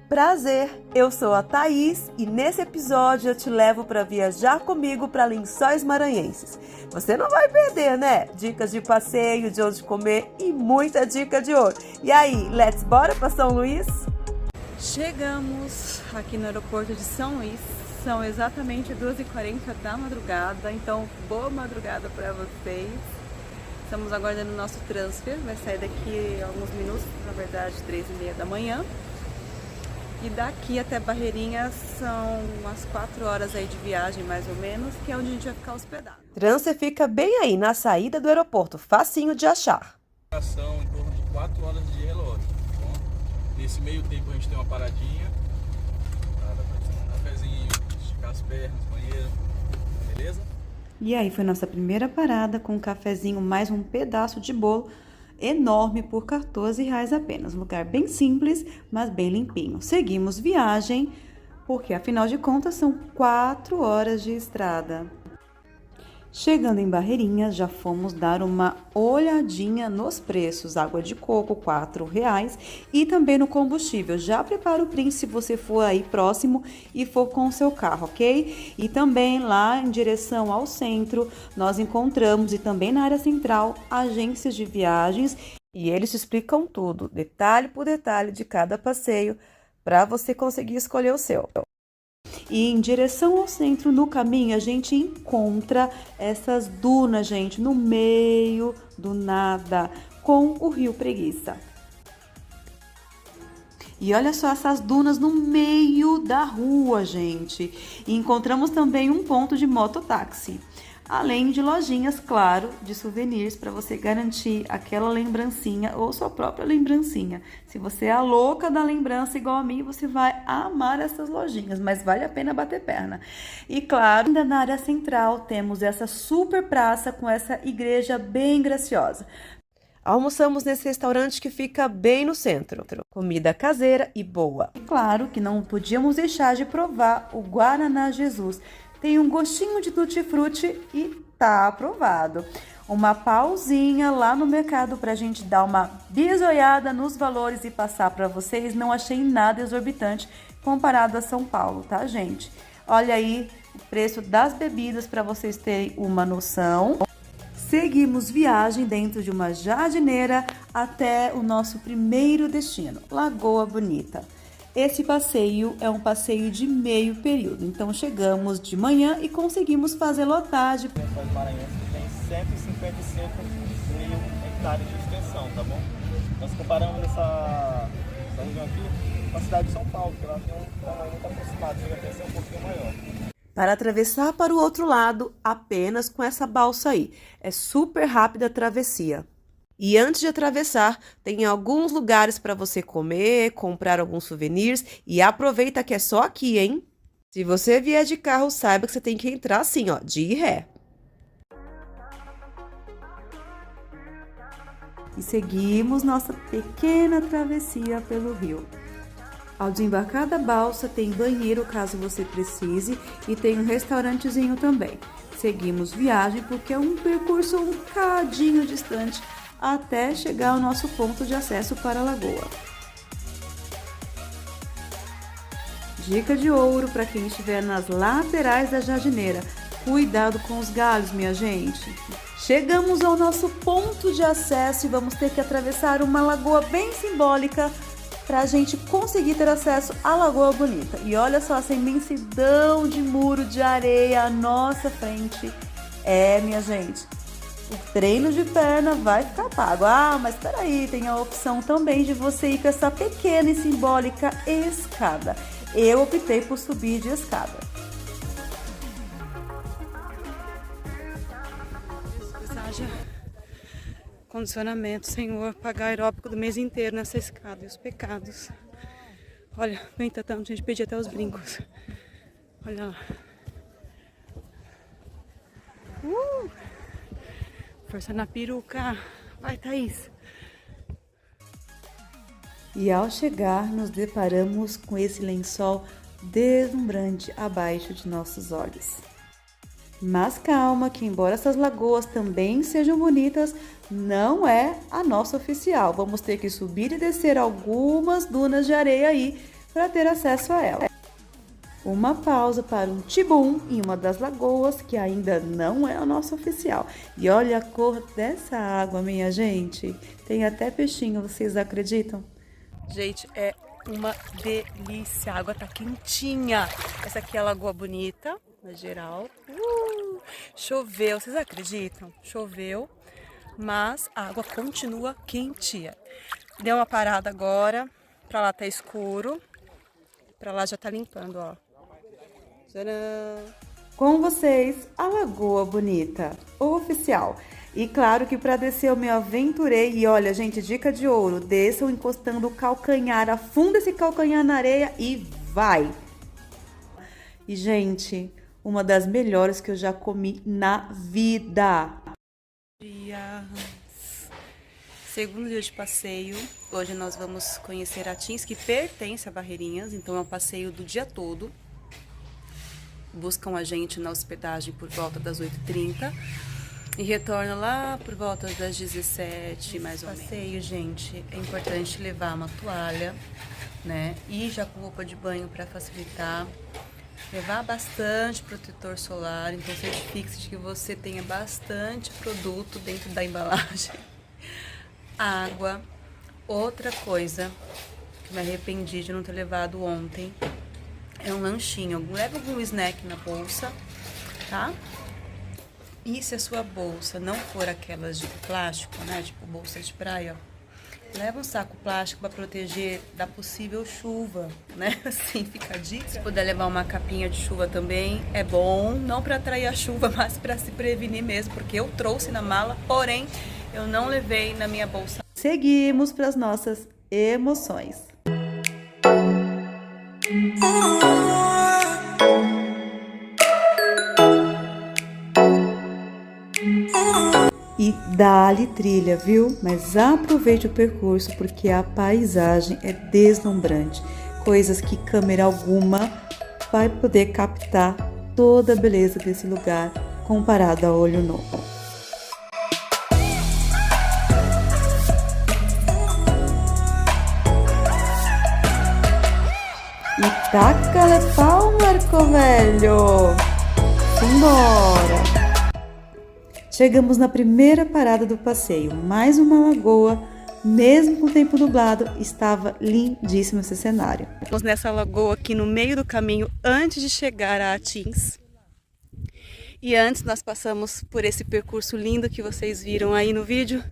Prazer, eu sou a Thaís e nesse episódio eu te levo para viajar comigo para Lençóis Maranhenses. Você não vai perder, né? Dicas de passeio, de onde comer e muita dica de ouro. E aí, let's bora para São Luís? Chegamos aqui no aeroporto de São Luís, são exatamente 2h40 da madrugada, então boa madrugada para vocês. Estamos aguardando o nosso transfer, vai sair daqui a alguns minutos, na verdade 3h30 da manhã. E daqui até Barreirinhas são umas 4 horas aí de viagem, mais ou menos, que é onde a gente vai ficar hospedado. Transfer fica bem aí, na saída do aeroporto, facinho de achar. São em torno de 4 horas de relógio. Tá bom? Nesse meio tempo a gente tem uma paradinha, um cafezinho, esticar as pernas, banheiro, beleza? E aí foi nossa primeira parada com um cafezinho mais um pedaço de bolo enorme por R$14 apenas. Um lugar bem simples, mas bem limpinho. Seguimos viagem, porque afinal de contas são 4 horas de estrada. Chegando em Barreirinhas, já fomos dar uma olhadinha nos preços. Água de coco, R$4. E também no combustível. Já prepara o print se você for aí próximo e for com o seu carro, ok? E também lá em direção ao centro, nós encontramos, e também na área central, agências de viagens. E eles te explicam tudo, detalhe por detalhe de cada passeio, para você conseguir escolher o seu. E em direção ao centro, no caminho, a gente encontra essas dunas, gente, no meio do nada, com o Rio Preguiça. E olha só essas dunas no meio da rua, gente. E encontramos também um ponto de mototáxi. Além de lojinhas, claro, de souvenirs para você garantir aquela lembrancinha ou sua própria lembrancinha. Se você é a louca da lembrança igual a mim, você vai amar essas lojinhas, mas vale a pena bater perna. E claro, ainda na área central temos essa super praça com essa igreja bem graciosa. Almoçamos nesse restaurante que fica bem no centro. Comida caseira e boa. E claro que não podíamos deixar de provar o Guaraná Jesus. Tem um gostinho de tutti-frutti e tá aprovado. Uma pausinha lá no mercado pra gente dar uma bisoiada nos valores e passar para vocês. Não achei nada exorbitante comparado a São Paulo, tá, gente? Olha aí o preço das bebidas para vocês terem uma noção. Seguimos viagem dentro de uma jardineira até o nosso primeiro destino, Lagoa Bonita. Esse passeio é um passeio de meio período, então chegamos de manhã e conseguimos fazer lotagem. Lençóis Maranhenses tem 155 mil hectares de extensão, tá bom? Nós comparamos essa região aqui com a cidade de São Paulo, que ela tem um tamanho muito aproximado, chega até ser um pouquinho maior. Para atravessar para o outro lado, apenas com essa balsa aí. É super rápida a travessia. E antes de atravessar, tem alguns lugares para você comer, comprar alguns souvenirs e aproveita que é só aqui, hein? Se você vier de carro, saiba que você tem que entrar assim, ó, de ré. E seguimos nossa pequena travessia pelo rio. Ao desembarcar da balsa, tem banheiro caso você precise e tem um restaurantezinho também. Seguimos viagem porque é um percurso um cadinho distante até chegar ao nosso ponto de acesso para a lagoa. Dica de ouro para quem estiver nas laterais da jardineira. Cuidado com os galhos, minha gente. Chegamos ao nosso ponto de acesso e vamos ter que atravessar uma lagoa bem simbólica para a gente conseguir ter acesso à Lagoa Bonita. E olha só essa imensidão de muro de areia à nossa frente. Minha gente, o treino de perna vai ficar pago. Mas espera aí, tem a opção também de você ir com essa pequena e simbólica escada. Eu optei por subir de escada. Condicionamento, Senhor, pagar aeróbico do mês inteiro nessa escada e os pecados. Olha, vem tanto, a gente pedir até os brincos. Olha lá. Força na peruca. Vai, Thaís. E ao chegar, nos deparamos com esse lençol deslumbrante abaixo de nossos olhos. Mas calma, que embora essas lagoas também sejam bonitas, não é a nossa oficial. Vamos ter que subir e descer algumas dunas de areia aí para ter acesso a ela. Uma pausa para um tibum em uma das lagoas, que ainda não é o nosso oficial. E olha a cor dessa água, minha gente. Tem até peixinho, vocês acreditam? Gente, é uma delícia. A água tá quentinha. Essa aqui é a Lagoa Bonita, na geral. Choveu, vocês acreditam? Choveu, mas a água continua quentinha. Deu uma parada agora. Pra lá tá escuro. Pra lá já tá limpando, ó. Tcharam! Com vocês, a Lagoa Bonita, o oficial. E claro que para descer eu me aventurei. E olha, gente, dica de ouro: desçam encostando o calcanhar, afunda esse calcanhar na areia e vai! E, gente, uma das melhores que eu já comi na vida. Segundo dia de passeio. Hoje nós vamos conhecer Atins, que pertence a Barreirinhas. Então é um passeio do dia todo. Buscam a gente na hospedagem por volta das 8h30 e retorna lá por volta das 17h, mais ou menos. Passeio, gente, é importante levar uma toalha, né? E já com roupa de banho para facilitar. Levar bastante protetor solar, então certifique-se de que você tenha bastante produto dentro da embalagem. Água. Outra coisa que me arrependi de não ter levado ontem é um lanchinho. Leva algum snack na bolsa, tá? E se a sua bolsa não for aquelas de plástico, né? Tipo bolsa de praia, leva um saco plástico para proteger da possível chuva, né? Assim fica a dica. Se puder levar uma capinha de chuva também, é bom. Não para atrair a chuva, mas para se prevenir mesmo. Porque eu trouxe na mala, porém eu não levei na minha bolsa. Seguimos para as nossas emoções. E dá-lhe trilha, viu? Mas aproveite o percurso porque a paisagem é deslumbrante. Coisas que câmera alguma vai poder captar toda a beleza desse lugar comparado a olho nu. E taca-lhe pau, Marco Velho! Simbora! Chegamos na primeira parada do passeio, mais uma lagoa, mesmo com o tempo nublado, estava lindíssimo esse cenário. Estamos nessa lagoa aqui no meio do caminho antes de chegar a Atins. E antes nós passamos por esse percurso lindo que vocês viram aí no vídeo,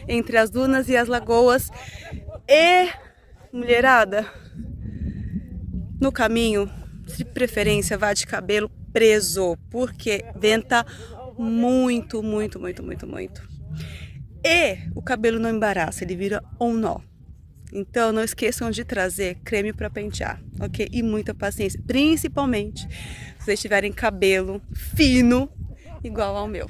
entre as dunas e as lagoas. E, mulherada, no caminho, de preferência, vá de cabelo preso, porque venta muito, muito, muito, muito, muito. E o cabelo não embaraça, ele vira um nó. Então não esqueçam de trazer creme para pentear, ok? E muita paciência, principalmente se vocês tiverem cabelo fino, igual ao meu.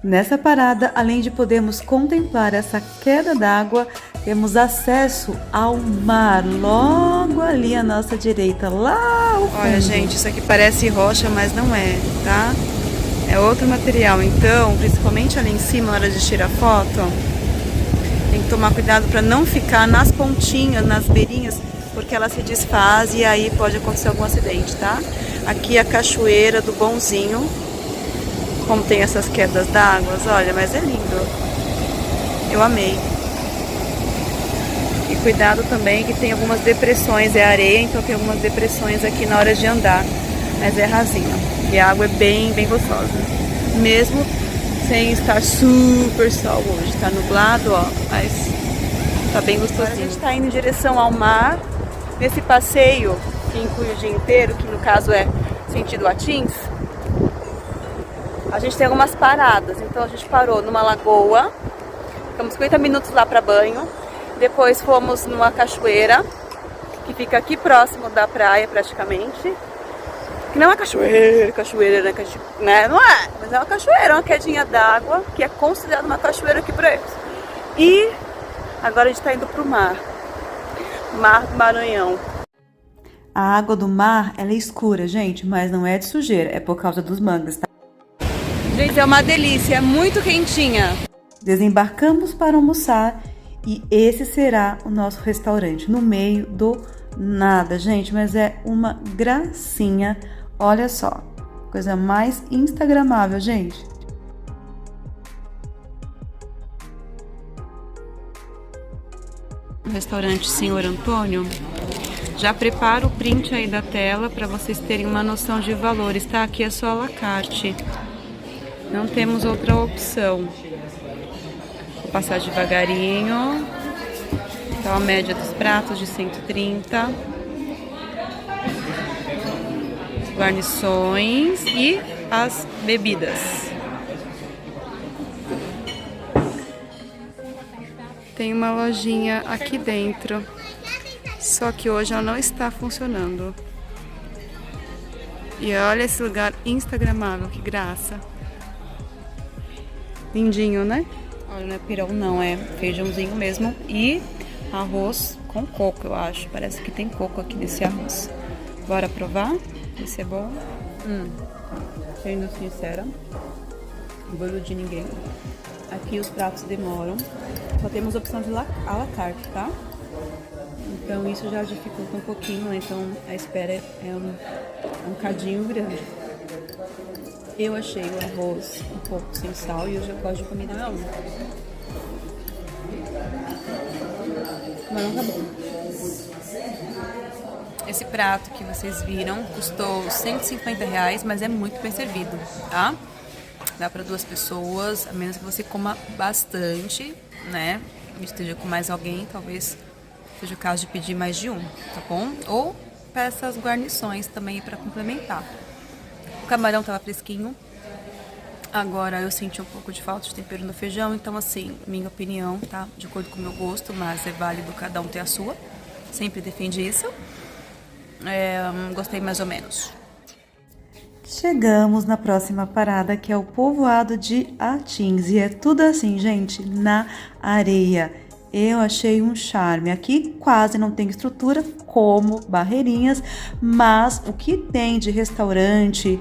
Nessa parada, além de podermos contemplar essa queda d'água, temos acesso ao mar, logo ali à nossa direita, lá ao fundo. Olha, gente, isso aqui parece rocha, mas não é, tá? É outro material, então, principalmente ali em cima, na hora de tirar foto, tem que tomar cuidado para não ficar nas pontinhas, nas beirinhas, porque ela se desfaz e aí pode acontecer algum acidente, tá? Aqui é a cachoeira do Bonzinho. Como tem essas quedas d'água, olha, mas é lindo. Eu amei. E cuidado também que tem algumas depressões, é areia, então tem algumas depressões aqui na hora de andar. Mas é rasinho. E a água é bem, bem gostosa. Mesmo sem estar super sol hoje. Tá nublado, ó, mas tá bem gostosinho. Agora a gente tá indo em direção ao mar. Nesse passeio, que inclui o dia inteiro, que no caso é sentido Atins, a gente tem algumas paradas. Então a gente parou numa lagoa, ficamos 50 minutos lá para banho. Depois fomos numa cachoeira, que fica aqui próximo da praia praticamente, que não é uma cachoeira, né? Não é, mas é uma cachoeira, uma quedinha d'água, que é considerada uma cachoeira aqui pra eles. E agora a gente tá indo pro mar do Maranhão. A água do mar, ela é escura, gente, mas não é de sujeira, é por causa dos mangues, tá? Gente, é uma delícia, é muito quentinha. Desembarcamos para almoçar e esse será o nosso restaurante, no meio do nada, gente, mas é uma gracinha. Olha só, coisa mais instagramável, gente. Restaurante Senhor Antônio. Já prepara o print aí da tela para vocês terem uma noção de valores, tá? Aqui é só à la carte. Não temos outra opção. Vou passar devagarinho. Então a média dos pratos de 130. Guarnições e as bebidas. Tem uma lojinha aqui dentro, só que hoje ela não está funcionando. E olha esse lugar instagramável, que graça. Lindinho, né? Olha, não é pirão não, é feijãozinho mesmo e arroz com coco, eu acho. Parece que tem coco aqui nesse arroz. Bora provar? Esse é bom. Sendo sincera, não vou iludir ninguém. Aqui os pratos demoram. Só temos opção de à la carte, tá? Então isso já dificulta um pouquinho, né? Então a espera é um cadinho grande. Eu achei o arroz um pouco sem sal e eu já gosto de comida não. Mas não tá bom. Esse prato que vocês viram custou R$150, mas é muito bem servido, tá? Dá para 2 pessoas, a menos que você coma bastante, né? E esteja com mais alguém, talvez seja o caso de pedir mais de um, tá bom? Ou peça as guarnições também para complementar. O camarão tava fresquinho. Agora eu senti um pouco de falta de tempero no feijão, então assim, minha opinião, tá? De acordo com o meu gosto, mas é válido cada um ter a sua. Sempre defende isso. Gostei mais ou menos. Chegamos na próxima parada, que é o povoado de Atins. E é tudo assim, gente, na areia. Eu achei um charme. Aqui quase não tem estrutura, como Barreirinhas, mas o que tem de restaurante,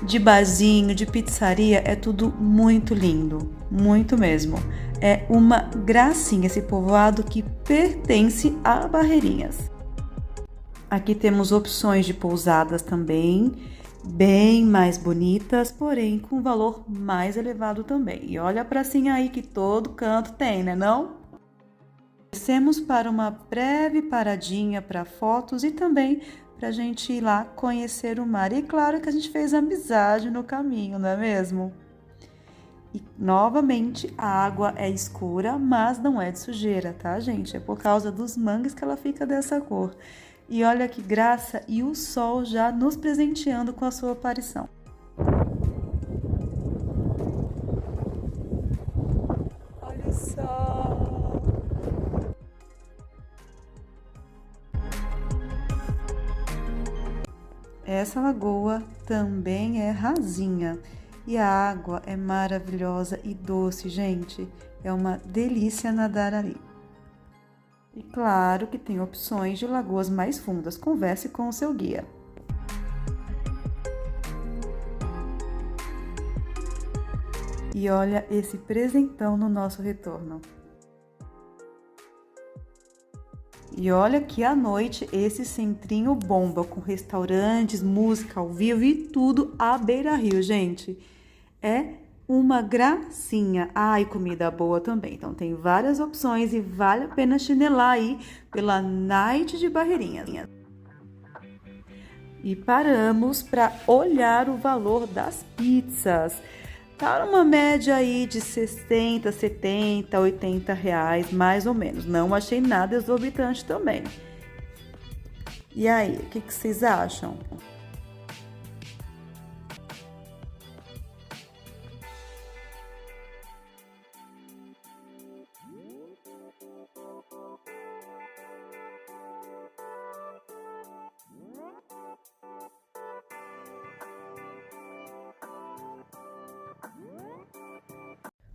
de barzinho, de pizzaria, é tudo muito lindo. Muito mesmo. É uma gracinha esse povoado que pertence a Barreirinhas. Aqui temos opções de pousadas também, bem mais bonitas, porém com valor mais elevado também. E olha a pracinha aí que todo canto tem, né não? Descemos para uma breve paradinha para fotos e também para a gente ir lá conhecer o mar. E claro que a gente fez amizade no caminho, não é mesmo? E novamente a água é escura, mas não é de sujeira, tá, gente? É por causa dos mangues que ela fica dessa cor. E olha que graça, e o sol já nos presenteando com a sua aparição. Olha só! Essa lagoa também é rasinha e a água é maravilhosa e doce, gente. É uma delícia nadar ali. E claro que tem opções de lagoas mais fundas. Converse com o seu guia. E olha esse presentão no nosso retorno. E olha que à noite esse centrinho bomba com restaurantes, música ao vivo e tudo à beira-rio, gente. É uma gracinha. Ah, e comida boa também. Então tem várias opções e vale a pena chinelar aí pela Night de Barreirinhas. E paramos para olhar o valor das pizzas. Tá numa média aí de 60, 70, 80 reais, mais ou menos. Não achei nada exorbitante também. E aí, o que vocês acham?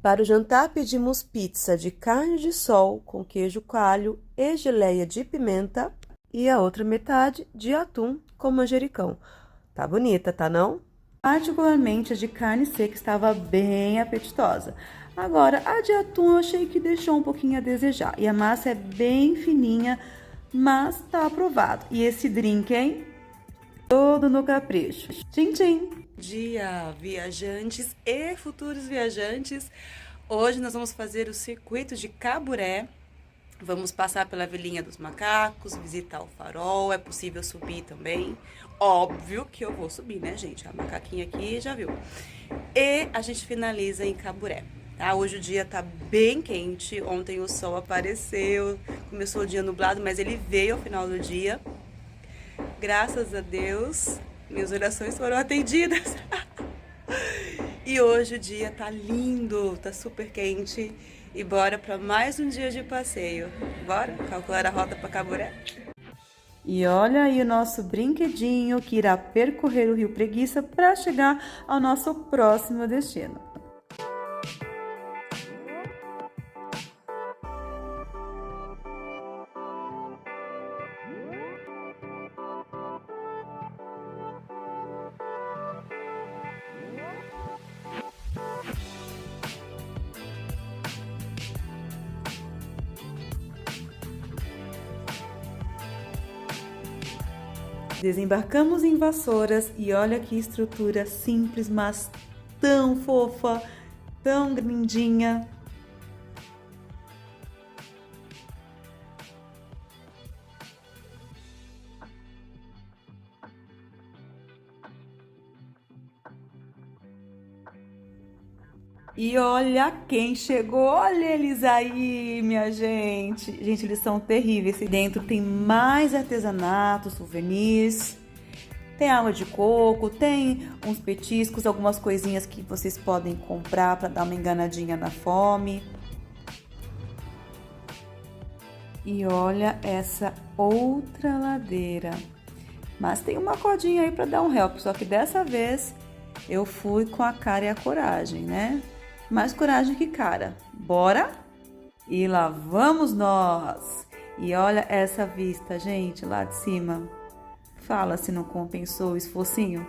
Para o jantar, pedimos pizza de carne de sol com queijo coalho e geleia de pimenta e a outra metade de atum com manjericão. Tá bonita, tá não? Particularmente a de carne seca estava bem apetitosa. Agora, a de atum eu achei que deixou um pouquinho a desejar. E a massa é bem fininha, mas tá aprovado. E esse drink, hein? Todo no capricho. Tchim, tchim! Dia, viajantes e futuros viajantes. Hoje nós vamos fazer o circuito de Caburé. Vamos passar pela Vilinha dos Macacos, visitar o farol, é possível subir também. Óbvio que eu vou subir, né, gente? A macaquinha aqui já viu. E a gente finaliza em Caburé, tá? Hoje o dia tá bem quente, ontem o sol apareceu, começou o dia nublado, mas ele veio ao final do dia. Graças a Deus, minhas orações foram atendidas. E hoje o dia tá lindo, tá super quente. E bora para mais um dia de passeio. Bora calcular a rota para Caburé? E olha aí o nosso brinquedinho que irá percorrer o Rio Preguiça para chegar ao nosso próximo destino. Desembarcamos em Vassouras e olha que estrutura simples, mas tão fofa, tão lindinha. E olha quem chegou, olha eles aí, minha gente. Gente, eles são terríveis. Dentro tem mais artesanato, souvenirs, tem água de coco, tem uns petiscos, algumas coisinhas que vocês podem comprar para dar uma enganadinha na fome. E olha essa outra ladeira. Mas tem uma cordinha aí para dar um help, só que dessa vez eu fui com a cara e a coragem, né? Mais coragem que cara. Bora? E lá vamos nós! E olha essa vista, gente, lá de cima. Fala se não compensou o esforcinho.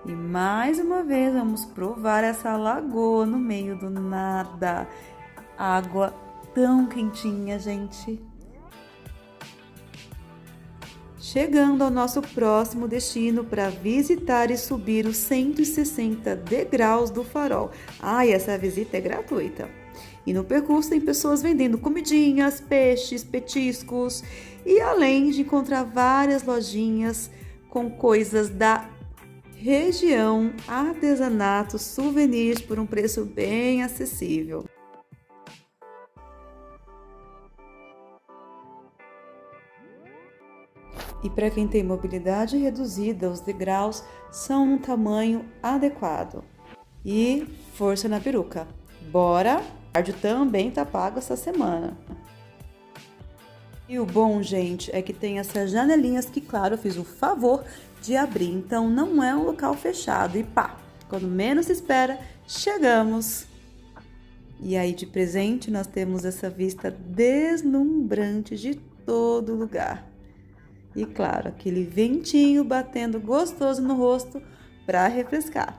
E mais uma vez vamos provar essa lagoa no meio do nada. Água tão quentinha, gente. Chegando ao nosso próximo destino para visitar e subir os 160 degraus do farol. E essa visita é gratuita. E no percurso tem pessoas vendendo comidinhas, peixes, petiscos e além de encontrar várias lojinhas com coisas da região, artesanatos, souvenirs por um preço bem acessível. E para quem tem mobilidade reduzida, os degraus são um tamanho adequado. E força na peruca. Bora! O cardio também tá pago essa semana. E o bom, gente, é que tem essas janelinhas que, claro, eu fiz o favor de abrir. Então não é um local fechado. E pá, quando menos se espera, chegamos! E aí de presente nós temos essa vista deslumbrante de todo lugar. E claro, aquele ventinho batendo gostoso no rosto para refrescar.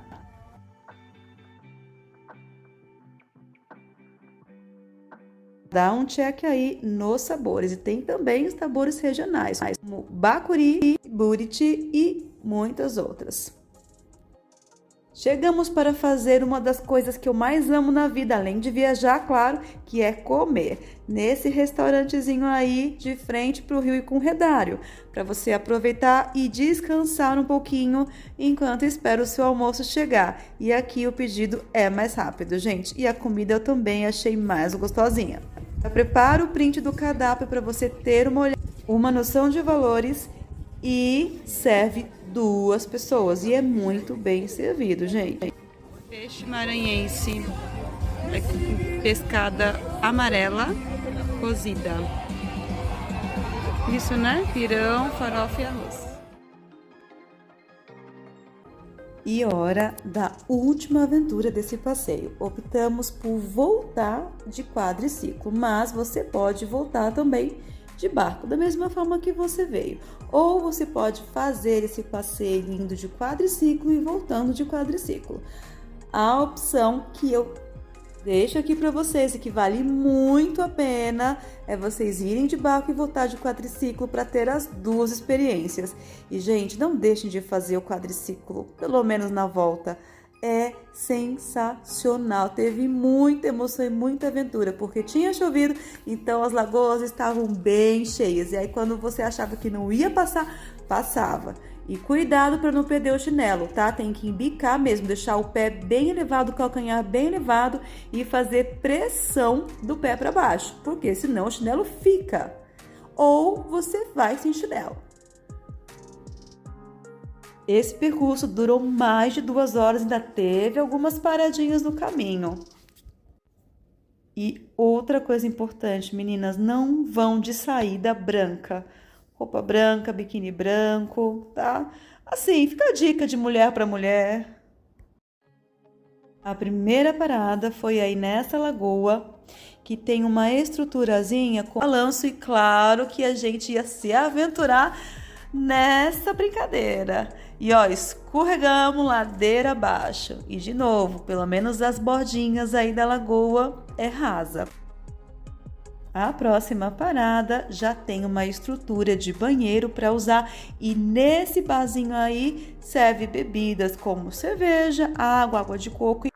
Dá um check aí nos sabores. E tem também os sabores regionais, como bacuri, buriti e muitas outras. Chegamos para fazer uma das coisas que eu mais amo na vida, além de viajar, claro, que é comer. Nesse restaurantezinho aí, de frente para o Rio Conredário, para você aproveitar e descansar um pouquinho enquanto espera o seu almoço chegar. E aqui o pedido é mais rápido, gente. E a comida eu também achei mais gostosinha. Prepara o print do cardápio para você ter uma noção de valores e serve 2 pessoas e é muito bem servido, gente. Peixe maranhense, pescada amarela cozida. Isso, né? Pirão, farofa e arroz. E hora da última aventura desse passeio. Optamos por voltar de quadriciclo, mas você pode voltar também de barco, da mesma forma que você veio. Ou você pode fazer esse passeio indo de quadriciclo e voltando de quadriciclo. A opção que eu deixo aqui para vocês e que vale muito a pena é vocês irem de barco e voltar de quadriciclo para ter as duas experiências. E, gente, não deixem de fazer o quadriciclo, pelo menos na volta. É sensacional, teve muita emoção e muita aventura, porque tinha chovido, então as lagoas estavam bem cheias. E aí, quando você achava que não ia passar, passava. E cuidado para não perder o chinelo, tá? Tem que embicar mesmo, deixar o pé bem elevado, o calcanhar bem elevado e fazer pressão do pé para baixo, porque senão o chinelo fica. Ou você vai sem chinelo. Esse percurso durou mais de 2 horas, ainda teve algumas paradinhas no caminho. E outra coisa importante, meninas, não vão de saída branca. Roupa branca, biquíni branco, tá? Assim, fica a dica de mulher para mulher. A primeira parada foi aí nessa lagoa, que tem uma estruturazinha com balanço, e claro que a gente ia se aventurar nessa brincadeira. E ó, escorregamos ladeira abaixo. E de novo, pelo menos as bordinhas aí da lagoa é rasa. A próxima parada já tem uma estrutura de banheiro para usar, e nesse barzinho aí serve bebidas como cerveja, água de coco.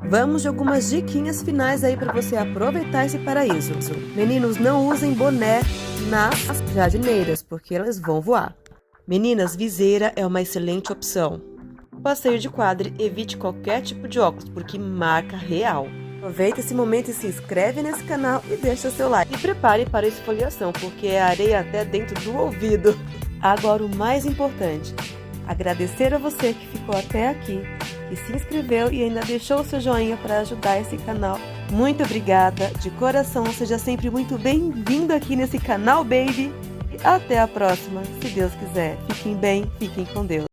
Vamos de algumas diquinhas finais aí para você aproveitar esse paraíso. Meninos, não usem boné nas jardineiras, porque elas vão voar. Meninas, viseira é uma excelente opção. Passeio de quadri, evite qualquer tipo de óculos, porque marca real. Aproveita esse momento e se inscreve nesse canal e deixa seu like. E prepare para a esfoliação, porque é areia até dentro do ouvido. Agora o mais importante, agradecer a você que ficou até aqui, que se inscreveu e ainda deixou o seu joinha para ajudar esse canal. Muito obrigada, de coração, seja sempre muito bem-vindo aqui nesse canal, baby. E até a próxima, se Deus quiser. Fiquem bem, fiquem com Deus.